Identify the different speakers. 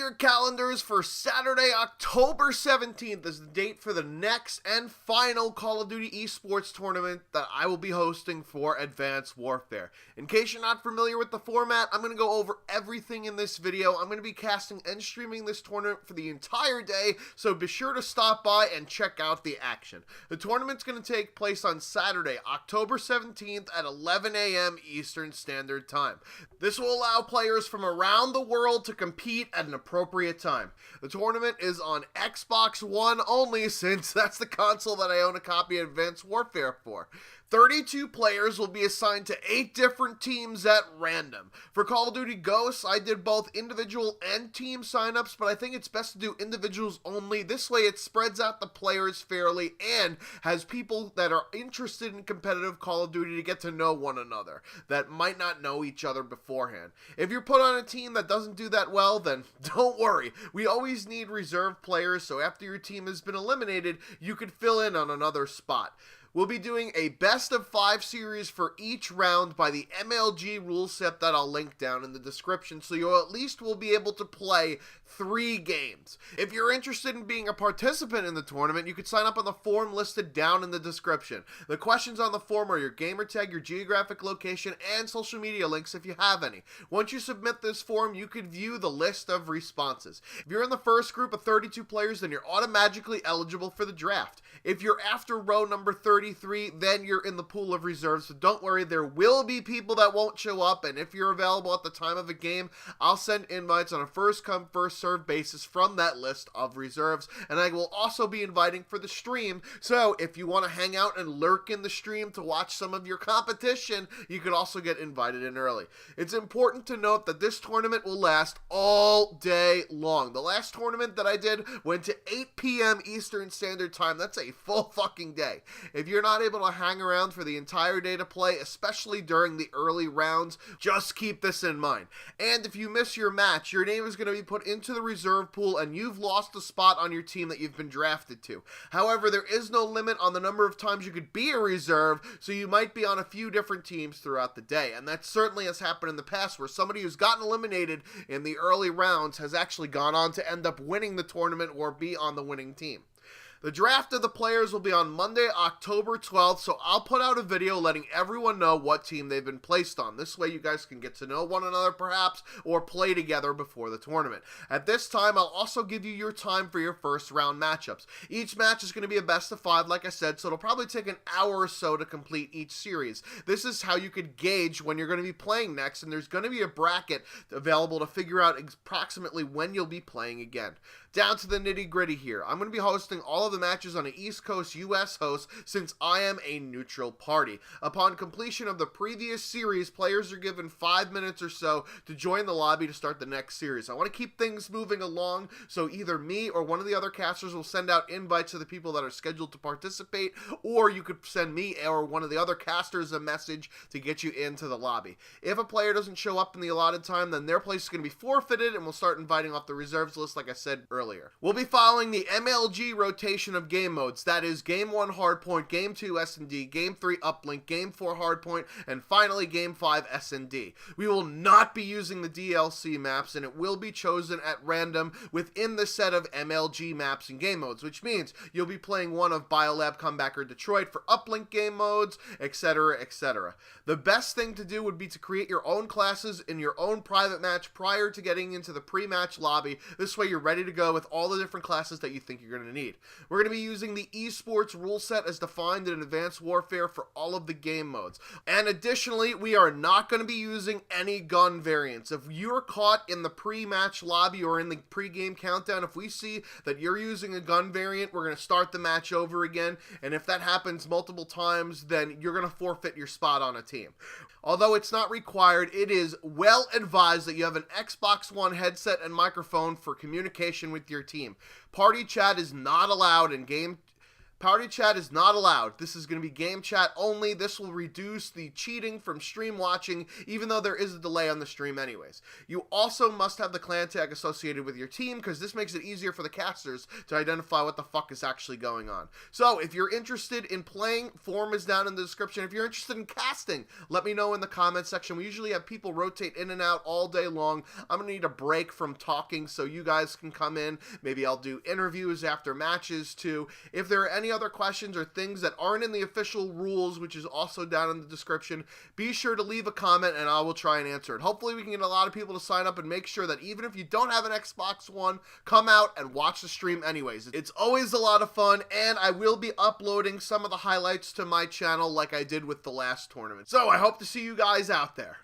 Speaker 1: your calendars for Saturday, October 17th is the date for the next and final Call of Duty eSports tournament that I will be hosting for Advanced Warfare. In case you're not familiar with the format, I'm going to go over everything in this video. I'm going to be casting and streaming this tournament for the entire day, so be sure to stop by and check out the action. The tournament's going to take place on Saturday, October 17th at 11 a.m. Eastern Standard Time. This will allow players from around the world to compete at an appropriate time. The tournament is on Xbox One only, since that's the console that I own a copy of Advanced Warfare for. 32 players will be assigned to 8 different teams at random. For Call of Duty Ghosts, I did both individual and team signups, but I think it's best to do individuals only. This way it spreads out the players fairly and has people that are interested in competitive Call of Duty to get to know one another that might not know each other beforehand. If you're put on a team that doesn't do that well, then don't worry. We always need reserve players, so after your team has been eliminated, you could fill in on another spot. We'll be doing a best of 5 series for each round by the MLG rule set that I'll link down in the description, so you at least will be able to play 3 games. If you're interested in being a participant in the tournament, you can sign up on the form listed down in the description. The questions on the form are your gamertag, your geographic location, and social media links if you have any. Once you submit this form, you can view the list of responses. If you're in the first group of 32 players, then you're automatically eligible for the draft. If you're after row number 33, then you're in the pool of reserves, so don't worry, there will be people that won't show up, and if you're available at the time of a game, I'll send invites on a first-come, first-served basis from that list of reserves, and I will also be inviting for the stream, so if you want to hang out and lurk in the stream to watch some of your competition, you could also get invited in early. It's important to note that this tournament will last all day long. The last tournament that I did went to 8 p.m. Eastern Standard Time. That's a full fucking day. If you're not able to hang around for the entire day to play, especially during the early rounds, just keep this in mind. And if you miss your match, your name is going to be put into the reserve pool and you've lost a spot on your team that you've been drafted to. However, there is no limit on the number of times you could be a reserve, so you might be on a few different teams throughout the day. And that certainly has happened in the past, where somebody who's gotten eliminated in the early rounds has actually gone on to end up winning the tournament or be on the winning team. The draft of the players will be on Monday, October 12th, so I'll put out a video letting everyone know what team they've been placed on. This way you guys can get to know one another perhaps, or play together before the tournament. At this time, I'll also give you your time for your first round matchups. Each match is going to be a best of 5, like I said, so it'll probably take an hour or so to complete each series. This is how you could gauge when you're going to be playing next, and there's going to be a bracket available to figure out approximately when you'll be playing again. Down to the nitty-gritty here. I'm going to be hosting all of the matches on an East Coast US host, since I am a neutral party. Upon completion of the previous series, players are given 5 minutes or so to join the lobby to start the next series. I want to keep things moving along, so either me or one of the other casters will send out invites to the people that are scheduled to participate, or you could send me or one of the other casters a message to get you into the lobby. If a player doesn't show up in the allotted time, then their place is going to be forfeited, and we'll start inviting off the reserves list like I said earlier. We'll be following the MLG rotation of game modes. That is Game 1 Hardpoint, Game 2 S&D, Game 3 Uplink, Game 4 Hardpoint, and finally Game 5 S&D. We will not be using the DLC maps, and it will be chosen at random within the set of MLG maps and game modes, which means you'll be playing one of Biolab, Comeback, or Detroit for Uplink game modes, etc., etc. The best thing to do would be to create your own classes in your own private match prior to getting into the pre-match lobby. This way you're ready to go with all the different classes that you think you're going to need. We're going to be using the eSports rule set as defined in Advanced Warfare for all of the game modes. And additionally, we are not going to be using any gun variants. If you're caught in the pre-match lobby or in the pre-game countdown, if we see that you're using a gun variant, we're going to start the match over again. And if that happens multiple times, then you're going to forfeit your spot on a team. Although it's not required, it is well advised that you have an Xbox One headset and microphone for communication with your team. Party chat is not allowed in game Party chat is not allowed. This is going to be game chat only. This will reduce the cheating from stream watching, even though there is a delay on the stream anyways. You also must have the clan tag associated with your team, because this makes it easier for the casters to identify what the fuck is actually going on. So if you're interested in playing, form is down in the description. If you're interested in casting, let me know in the comment section. We usually have people rotate in and out all day long. I'm going to need a break from talking so you guys can come in. Maybe I'll do interviews after matches too. If there are any other questions or things that aren't in the official rules, which is also down in the description, be sure to leave a comment and I will try and answer it. Hopefully we can get a lot of people to sign up and make sure that even if you don't have an Xbox One, come out and watch the stream anyways. It's always a lot of fun, and I will be uploading some of the highlights to my channel like I did with the last tournament. So I hope to see you guys out there.